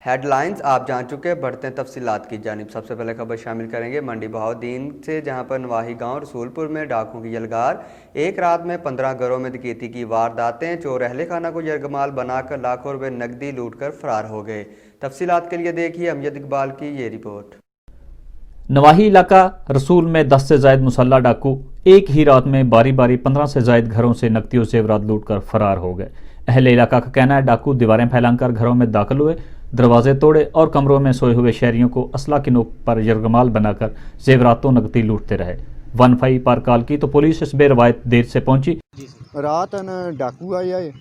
Head lines आप जान चुके हैं, बढ़ते हैं तफसीलात की जानिब। सबसे पहले खबर शामिल करेंगे मंडी बहाउद्दीन से, जहां पर नवाही गांव रसूलपुर में डाकुओं की यलगार। एक रात में 15 घरों में डकैती की वारदातें। चोर अहले खाना को यरगमाल बनाकर लाखों रुपए नकदी लूट कर फरार हो गए। तफसीलात के लिए देखिए अमजद इकबाल की ये रिपोर्ट। नवाही इलाका रसूल में 10 से जायद मुसल्ला डाकू एक ही रात में बारी बारी 15 से जायद घरों से नकदी और जेवरात लूट कर फरार हो गए। अहले इलाका का कहना है डाकू दीवारें फैलाकर घरों में दाखिल हुए, दरवाजे तोड़े और कमरों में सोए हुए शहरियों को असला की नोक पर यरगमाल बनाकर जेवरातों नकदी लूटते रहे। 15 पर कॉल की तो पुलिस इस बेरवायत देर से पहुंची। रात न डाकू आया है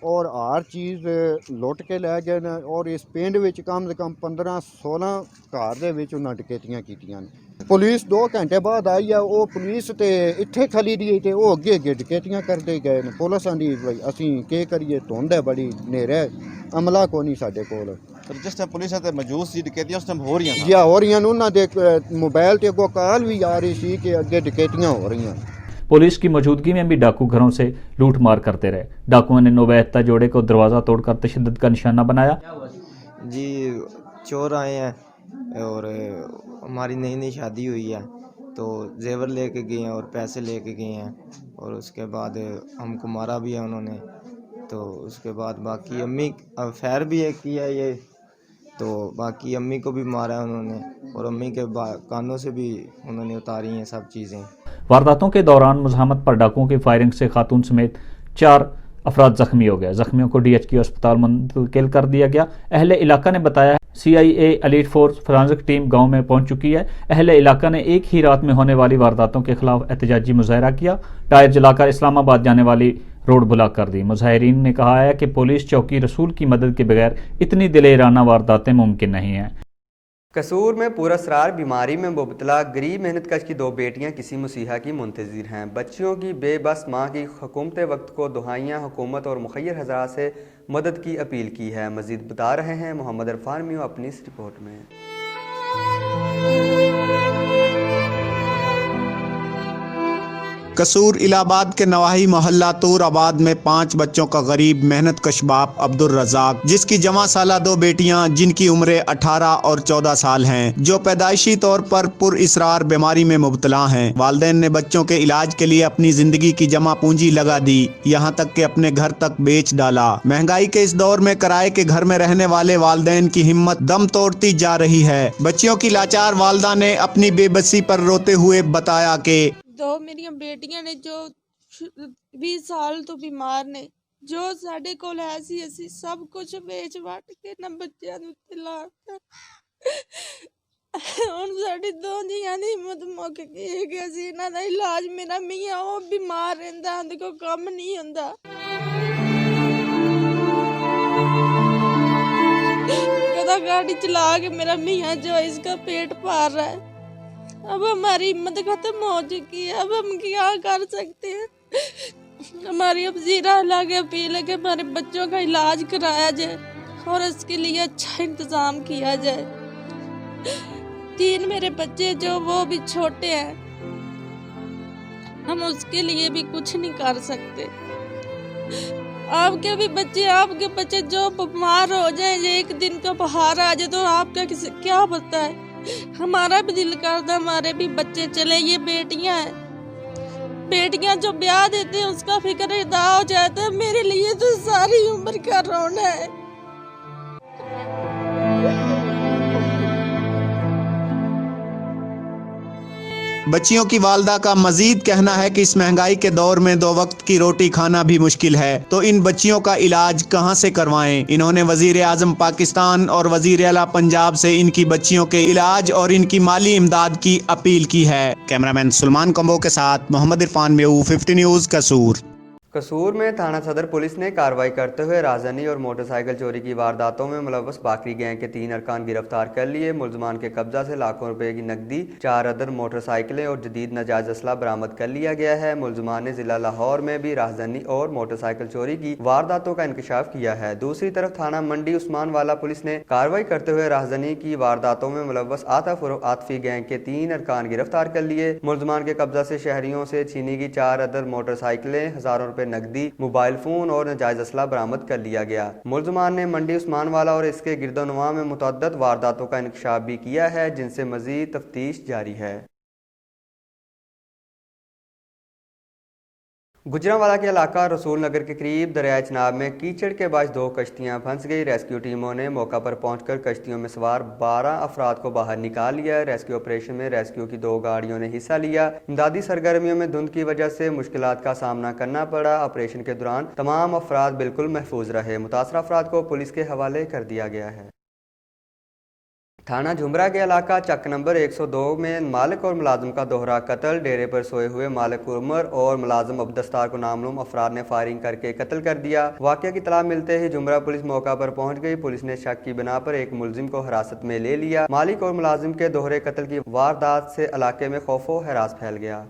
और हर चीज़ लुट के लै गए न और इस पिंड विच कम से कम 15-16 घर दे विच उन्हां डकैतियां कीतियां ने। पुलिस 2 घंटे बाद आई है, वो पुलिस ते इत्थे खली दी ते वो अगे अगे डकैतियां करते गए न। पुलिस आंदी असीं के करिए, धुंध है बड़ी, नेरे अमला को नहीं साडे कोल। जिस टाइम पुलिस है मौजूद सी डकैतियां उस टाइम हो रही हैं जी हो रही हैं। उन्हां दे मोबाइल ते अगों कॉल भी आ रही सी कि अगे डकैतियां हो रही हैं। पुलिस की मौजूदगी में भी डाकू घरों से लूट मार करते रहे। डाकुओं ने नोबैता जोड़े को दरवाज़ा तोड़कर तशद्दुद का निशाना बनाया। जी चोर आए हैं और हमारी नई नई शादी हुई है तो जेवर लेके गए हैं और पैसे लेके गए हैं और उसके बाद हमको मारा भी है उन्होंने। तो उसके बाद बाकी अम्मी फैर भी एक किया ये, तो बाकी अम्मी को भी मारा है उन्होंने और अम्मी के कानों से भी उन्होंने उतारी हैं सब चीज़ें। वारदातों के दौरान मुज़ाहमत पर डाकुओं की फायरिंग से खातून समेत 4 अफराद जख्मी हो गए। जख्मियों को DHQ अस्पताल मुंतकिल कर दिया गया। अहले इलाका ने बताया CIA elite force forensic team गांव में पहुंच चुकी है। अहले इलाका ने एक ही रात में होने वाली वारदातों के खिलाफ एहतजाजी मुजाहरा किया। टायर जलाकर इस्लामाबाद जाने वाली रोड ब्लॉक कर दी। मुजाहिरीन ने कहा है कि पुलिस चौकी रसूल की मदद के बगैर इतनी दिलेराना वारदातें मुमकिन नहीं हैं। कसूर में पुरअसरार बीमारी में मुबतला गरीब मेहनतकश की 2 बेटियां किसी मसीहा की मुंतज़िर हैं। बच्चियों की बेबस माँ की हुकूमत वक्त को दुहाइयाँ हुकूमत और मुखय्यर हज़रात से मदद की अपील की है। मज़ीद बता रहे हैं मोहम्मद इरफान मियो अपनी इस रिपोर्ट में। कसूर इलाहाबाद के नवाही मोहल्ला तूर आबाद में 5 बच्चों का गरीब मेहनत कश बाप अब्दुल रज़ाक, जिसकी जमा साला 2 बेटियां जिनकी उम्रें 18 और 14 साल हैं, जो पैदाइशी तौर पर पुरअसरार बीमारी में मुब्तला हैं। वालिदैन ने बच्चों के इलाज के लिए अपनी जिंदगी की जमा पूंजी लगा दी, यहाँ तक कि अपने घर तक बेच डाला। महंगाई के इस दौर में किराए के घर में रहने वाले वालिदैन की हिम्मत दम तोड़ती जा रही है। बच्चियों की लाचार वालदा ने अपनी बेबसी पर रोते हुए बताया कि 2 मेरिया बेटियां ने जो 20 साल तो बीमार ने, जो साडे कोल है सी असी सब कुछ बेच वट के ना बच्चों उत्ते लाता। हुण साडी 2 जियां दी हिम्मत मुक गई है कि असी इन्हां दा इलाज, मेरा मियां वो बीमार रहिंदा, उहदे कोल कम नहीं हुंदा। कदा गाड़ी चला के मेरा मियां जो इसका पेट पार रहा है। अब हमारी हिम्मत खत्म हो चुकी है, अब हम क्या कर सकते हैं। हमारी अब जीरा लागे अपील है कि हमारे बच्चों का इलाज कराया जाए और इसके लिए अच्छा इंतज़ाम किया जाए। 3 मेरे बच्चे जो वो भी छोटे हैं, हम उसके लिए भी कुछ नहीं कर सकते। आपके बच्चे जो बीमार हो जाए, एक दिन का बाहर आ जाए तो आपका क्या पता है। हमारा भी दिल करता हमारे भी बच्चे चले। ये बेटियां जो ब्याह देते हैं उसका फिक्र अदा हो जाता है, मेरे लिए तो सारी उम्र का रोना है। बच्चियों की वालदा का मजीद कहना है कि इस महंगाई के दौर में 2 वक्त की रोटी खाना भी मुश्किल है, तो इन बच्चियों का इलाज कहां से करवाएं। इन्होंने वजीर आजम पाकिस्तान और वजीर आला पंजाब से इनकी बच्चियों के इलाज और इनकी माली इमदाद की अपील की है। कैमरामैन सुलेमान कंबो के साथ मोहम्मद इरफान मेऊ, 50 न्यूज़ कसूर। कसूर में थाना सदर पुलिस ने कार्रवाई करते हुए राजधानी और मोटरसाइकिल चोरी की वारदातों में मुलव्वस बाकरी गैंग के 3 अरकान गिरफ्तार कर लिए। मुलजमान के कब्जा से लाखों रुपए की नकदी, 4 अदद मोटरसाइकिलें और जदीद नाजायज असला बरामद कर लिया गया है। मुलजमान ने जिला लाहौर में भी राजधानी और मोटरसाइकिल चोरी की वारदातों का इंकशाफ किया है। दूसरी तरफ थाना मंडी उस्मान वाला पुलिस ने कार्रवाई करते हुए राजधानी की वारदातों में मुलव्वस आतिफ और आतिफी गैंग के 3 अरकान गिरफ्तार कर लिए। मुलजमान के कब्जा से शहरियों से छीनी की 4 अदद मोटरसाइकिलें, हजारों रुपए रुपए नकदी, मोबाइल फोन और नाजायज असला बरामद कर लिया गया। मुलजमान ने मंडी उस्मान वाला और इसके गिरदोनवा में मुतअद्दिद वारदातों का इंकशाफ भी किया है, जिनसे मजीद तफ्तीश जारी है। गुजरांवाला के इलाका रसूल नगर के करीब दरियाए चनाब में कीचड़ के बायस 2 कश्तियां फंस गई। रेस्क्यू टीमों ने मौका पर पहुंचकर कश्तियों में सवार 12 अफराद को बाहर निकाल लिया। रेस्क्यू ऑपरेशन में रेस्क्यू की 2 गाड़ियों ने हिस्सा लिया। इमदादी सरगर्मियों में धुंध की वजह से मुश्किलात का सामना करना पड़ा। ऑपरेशन के दौरान तमाम अफराद बिल्कुल महफूज रहे। मुतासरा अफराद को पुलिस के हवाले कर दिया गया है। थाना झुमरा के इलाका चक नंबर 102 में मालिक और मुलाजिम का दोहरा कत्ल। डेरे पर सोए हुए मालिक उमर और मुलाजिम अब्दस्तार को नामालूम अफराद ने फायरिंग करके कत्ल कर दिया। वाक़या की इत्तला मिलते ही झुमरा पुलिस मौका पर पहुंच गई। पुलिस ने शक की बिना पर एक मुलजिम को हिरासत में ले लिया। मालिक और मुलाजिम के दोहरे कत्ल की वारदात से इलाके में खौफो हरास फैल गया।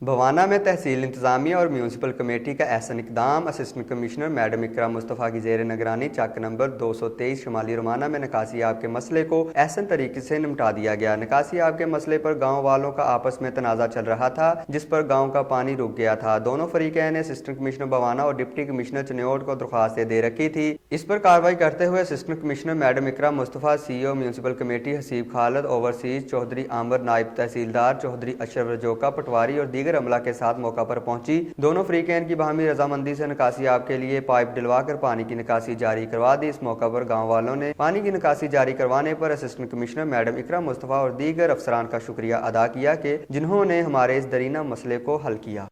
भवाना में तहसील इंतजामिया और म्यूनसिपल कमेटी का एहसन इकदाम। Assistant commissioner madam Iqra Mustafa की ज़ेर निगरानी चक नंबर 223 शुमाली रोमाना में निकासी आब के मसले को एहसन तरीके से निपटा दिया गया। निकासी आब के मसले पर गांव वालों का आपस में तनाज़ा चल रहा था, जिस पर गांव का पानी रुक गया था। दोनों फरीक़ैन ने असिस्टेंट कमिश्नर भवाना और डिप्टी कमिश्नर चनियोट को दरख्वास्तें दे रखी थी। इस पर कार्रवाई करते हुए assistant commissioner madam Iqra Mustafa, CEO municipal committee Haseeb Khalid, overseas Chaudhry Aamir, नायब तहसीलदार चौधरी अशरफ रजोका पटवारी और दीगर अमला के साथ मौका पर पहुंची। दोनों फरीकैन की बाहमी रजामंदी से निकासी आब के लिए पाइप डलवाकर पानी की निकासी जारी करवा दी। इस मौका पर गांव वालों ने पानी की निकासी जारी करवाने पर assistant commissioner madam Iqra Mustafa और दीगर अफसरान का शुक्रिया अदा किया कि जिन्होंने हमारे इस दरीना मसले को हल किया।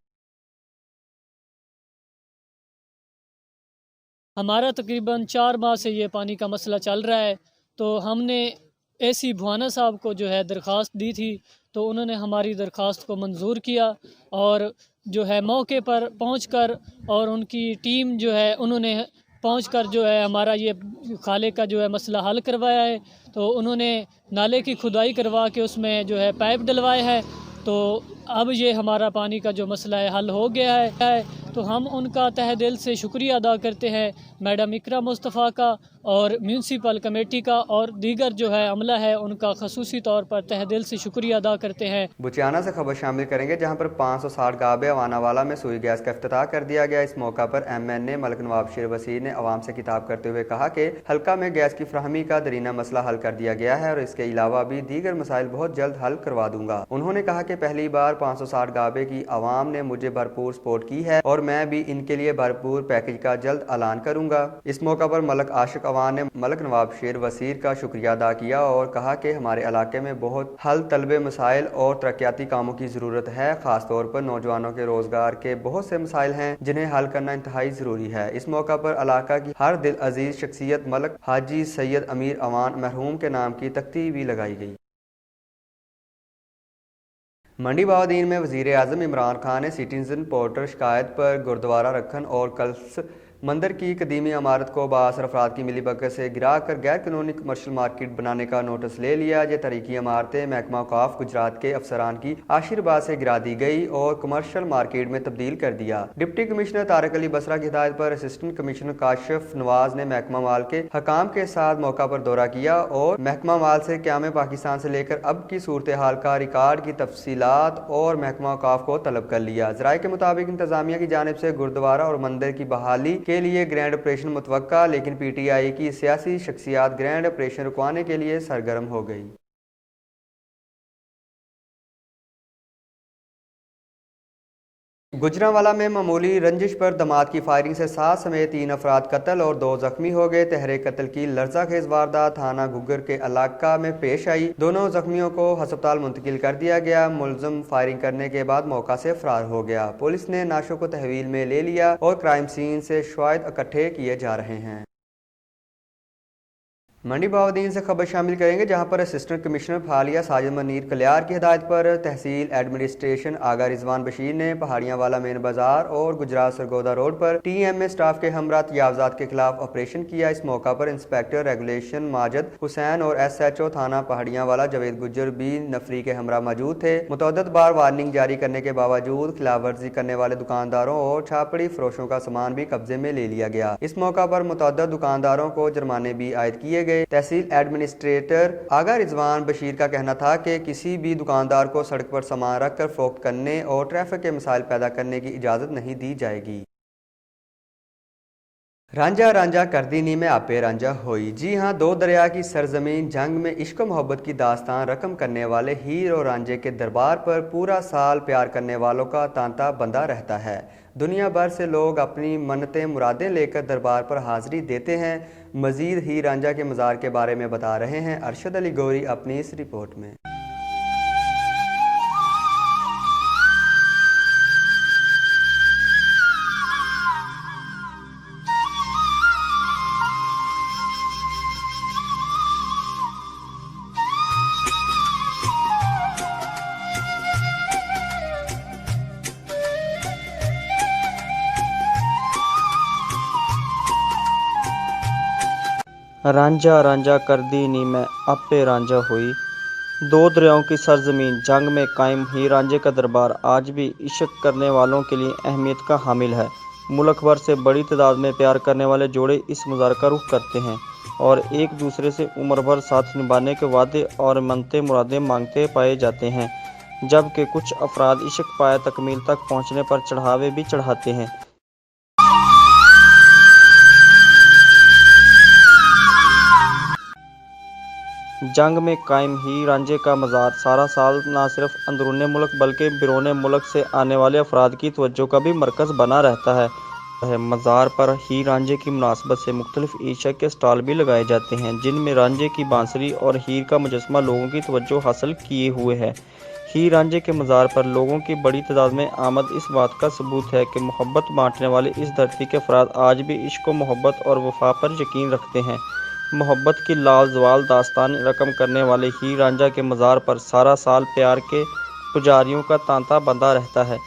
हमारा तकरीबन 4 माह से ये पानी का मसला चल रहा है, तो हमने AC भुवाना साहब को जो है दरख्वास्त दी थी, तो उन्होंने हमारी दरख्वास्त को मंजूर किया और जो है मौके पर पहुंचकर और उनकी टीम जो है उन्होंने पहुंचकर जो है हमारा ये खाले का जो है मसला हल करवाया है। तो उन्होंने नाले की खुदाई करवा के उसमें जो है पाइप डलवाए हैं, तो अब ये हमारा पानी का जो मसला है हल हो गया है। तो हम उनका तहे दिल से शुक्रिया अदा करते हैं, मैडम इकरा मुस्तफ़ा का और म्यूनसिपल कमेटी का और दीगर जो है अमला है उनका खसूसी तौर पर तहे दिल से शुक्रिया अदा करते हैं। बुचियाना से खबर शामिल करेंगे, जहां पर 560 गाबे अवानावाला में सुई गैस का इफ्तिताह कर दिया गया। इस मौका पर MNA मलिक नवाब शेर वसीर ने अवाम से खिताब करते हुए कहा कि हल्का में गैस की फ्राहमी का दरीना मसला हल कर दिया गया है और इसके अलावा भी दीगर मसाइल बहुत जल्द हल करवा दूंगा। उन्होंने कहा कि पहली बार 560 गाबे की आवाम ने मुझे भरपूर सपोर्ट की है और मैं भी इनके लिए भरपूर पैकेज का जल्द ऐलान करूंगा। इस मौका पर मलक आशिक अवान ने मलिक नवाब शेर वसीर का शुक्रिया अदा किया और कहा कि हमारे इलाके में बहुत हल तलबे मसाइल और तरक्याती कामों की ज़रूरत है। खास तौर पर नौजवानों के रोजगार के बहुत से मसाइल हैं जिन्हें हल करना इंतहाई ज़रूरी है। इस मौका पर इलाका की हर दिल अजीज शख्सियत मलक हाजी सैयद अमीर अवान मरहूम के नाम की तख्ती भी लगाई गई। मंडी बाउद्दीन में वज़ीर आज़म इमरान खान ने सिटीजन पोर्टल शिकायत पर गुरुद्वारा रखन और कल्स मंदिर की कदीमी इमारत को बासर अफराद की मिली भगत से गिरा कर गैर कानूनी कमर्शियल मार्केट बनाने का नोटिस ले लिया। ये तरीकी इमारतें महकमा औकाफ गुजरात के अफसरान की आशीर्वाद से गिरा दी गई और कमर्शियल मार्केट में तब्दील कर दिया। डिप्टी कमिश्नर तारिक अली बसरा की हिदायत पर असिस्टेंट कमिश्नर काशिफ नवाज ने महकमा माल के हकाम के साथ मौका पर दौरा किया और महकमा माल से क़याम पाकिस्तान से लेकर अब की सूरत हाल का रिकॉर्ड की तफसीलात और महकमा औकाफ को तलब कर लिया। ज़राए के मुताबिक इंतजामिया की जानिब से गुरुद्वारा और मंदिर की बहाली के लिए ग्रैंड ऑपरेशन मुतवक्का, लेकिन PTI की सियासी शख्सियात ग्रैंड ऑपरेशन रुकवाने के लिए सरगर्म हो गई। गुजरांवाला में मामूली रंजिश पर दामाद की फायरिंग से 7 समेत 3 अफराद कत्ल और 2 जख्मी हो गए। तहरे कत्ल की लर्जाखेज वारदात थाना घुगर के इलाका में पेश आई। दोनों जख्मियों को अस्पताल मुंतकिल कर दिया गया। मुलजिम फायरिंग करने के बाद मौका से फरार हो गया। पुलिस ने नाशों को तहवील में ले लिया और क्राइम सीन से शवाहिद इकट्ठे किए जा रहे हैं। मंडी बाउद्दीन से खबर शामिल करेंगे, जहां पर असिस्टेंट कमिश्नर फालिया साजिद मनीर कल्यार की हिदायत पर तहसील एडमिनिस्ट्रेशन आगा रिजवान बशीर ने पहाड़ियां वाला मेन बाजार और गुजरात सरगोदा रोड पर TMA स्टाफ के हमरा तजावजात के खिलाफ ऑपरेशन किया। इस मौका पर इंस्पेक्टर रेगुलेशन माजिद हुसैन और SHO थाना पहाड़ियां वाला जावेद गुज्जर भी नफरी के हमरा मौजूद थे। मुतअद्दिद बार वार्निंग जारी करने के बावजूद खिलाफ वर्जी करने वाले दुकानदारों और छापड़ी फरोशों का सामान भी कब्जे में ले लिया गया। इस मौका पर मुतअद्दिद दुकानदारों को जुर्माने भी आयद किए गए। गए। तहसील एडमिनिस्ट्रेटर आगा रिजवान बशीर का कहना था कि किसी भी दुकानदार को सड़क पर सामान रख कर फरोख्त करने और ट्रैफिक के मसाइल पैदा करने की इजाज़त नहीं दी जाएगी। रांझा रांझा करदीनी में आपे रांझा होई। जी हाँ, दो दरिया की सरजमीन जंग में इश्क मोहब्बत की दास्तान रकम करने वाले हीर और रांझे के दरबार पर पूरा साल प्यार करने वालों का तांता बंधा रहता है। दुनिया भर से लोग अपनी मन्नतें मुरादें लेकर दरबार पर हाजिरी देते हैं। मजीद हीर रांझा के मज़ार के बारे में बता रहे हैं अरशद अली गौरी अपनी इस रिपोर्ट में। रांझा रांझा करदीनी में आपे रांझा हुई। दो दरियाओं की सरजमीन जंग में कायम हीर रांझे का दरबार आज भी इश्क करने वालों के लिए अहमियत का हामिल है। मुल्क भर से बड़ी तादाद में प्यार करने वाले जोड़े इस मज़ार का रुख करते हैं और एक दूसरे से उम्र भर साथ निभाने के वादे और मन्नतें मुरादें मांगते पाए जाते हैं, जबकि कुछ अफराद इश्क पाए तकमील तक पहुँचने पर चढ़ावे भी चढ़ाते हैं। जंग में कायम हीर रांझे का मज़ार सारा साल न सिर्फ अंदरूनी मुल्क बल्कि बैरून मुल्क से आने वाले अफराद की तवज्जो का भी मरकज़ बना रहता है। मज़ार पर हीर रांझे की मुनासबत से मुख्तलिफ ईशा के स्टॉल भी लगाए जाते हैं, जिनमें रांझे की बांसुरी और हीर का मुजस्समा लोगों की तवज्जो हासिल किए हुए है। हीर रांझे के मज़ार पर लोगों की बड़ी तादाद में आमद इस बात का सबूत है कि मोहब्बत बांटने वाले इस धरती के अफराद आज भी इश्क व मोहब्बत और वफा पर यकीन रखते हैं। मोहब्बत की लाजवाल दास्तान रकम करने वाले हीर रांझा के मज़ार पर सारा साल प्यार के पुजारियों का तांता बंधा रहता है।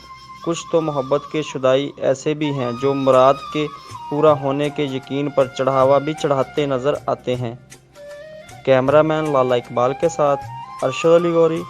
कुछ तो मोहब्बत के शुदाई ऐसे भी हैं जो मुराद के पूरा होने के यकीन पर चढ़ावा भी चढ़ाते नज़र आते हैं। कैमरामैन लाला इकबाल के साथ अरशद अली गौरी।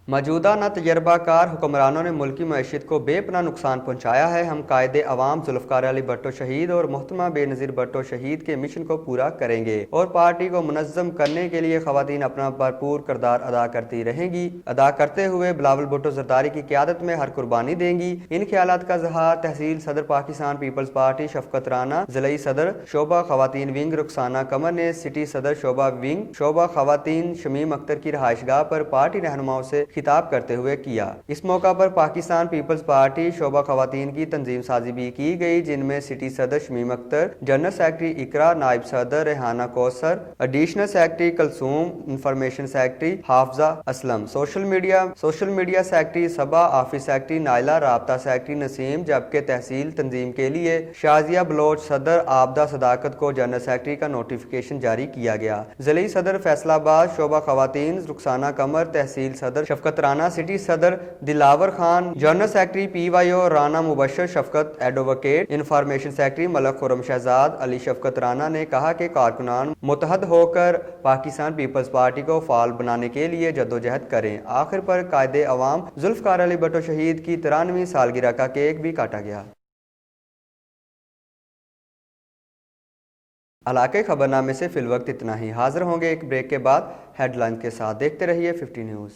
मौजूदा ना तजर्बाकार हुक्मरानों ने मुल्की मईशत को बेपनाह नुकसान पहुँचाया है। हम कायदे अवाम जुल्फ़िकार अली भट्टो शहीद और मोहतरमा बेनज़ीर भट्टो शहीद के मिशन को पूरा करेंगे और पार्टी को मुनज़्ज़म करने के लिए ख़वातीन अपना भरपूर किरदार अदा करती रहेंगी। अदा करते हुए बिलावल भुट्टो ज़रदारी की क़यादत में हर कुर्बानी देंगी। इन ख्यालात का इज़हार तहसील सदर पाकिस्तान पीपल्स पार्टी शफकत राना, ज़िलई सदर शोबा ख़वातीन विंग रुखसाना कमर ने सिटी सदर शोबा विंग शोबा ख़वातीन शमीम अख्तर की रहायशगाह पर पार्टी रहनुमाओं से खिताब करते हुए किया। इस मौका पर पाकिस्तान पीपल्स पार्टी शोबा ख़वातीन की तंजीम साजी भी की गई, जिनमें सिटी सदर शमीम अख्तर, जनरल सेक्रेटरी इकरा, नायब सदर Rehana Kausar, additional secretary Kulsoom, information secretary Hafza Aslam, social media secretary Saba, office secretary Naila, राब्ता सेक्रेटरी नसीम, जबकि तहसील तंजीम के लिए शाजिया बलोच सदर आबदा सदाकत को जनरल सेक्रेटरी का नोटिफिकेशन जारी किया गया। ज़िलई सदर फैसलाबाद शोबा ख़वातीन रुखसाना कमर, तहसील सदर शफकत राना, सिटी सदर Dilawar Khan, general secretary PYO Rana Mubashir Shafqat advocate, information secretary Malik Khurram Shahzad Ali Shafqat Rana ने कहा कि कारकुनान मुतहद होकर पाकिस्तान पीपल्स पार्टी को फाल बनाने के लिए जद्दोजहद करें। आखिर पर कायदे अवाम जुल्फ़िकार अली भट्टो शहीद की 93वीं सालगिरह का केक भी काटा गया। इलाके खबरनामे से फिलवक्त इतना ही। हाजिर होंगे एक ब्रेक के बाद हेडलाइन के साथ। देखते रहिए 50 न्यूज़।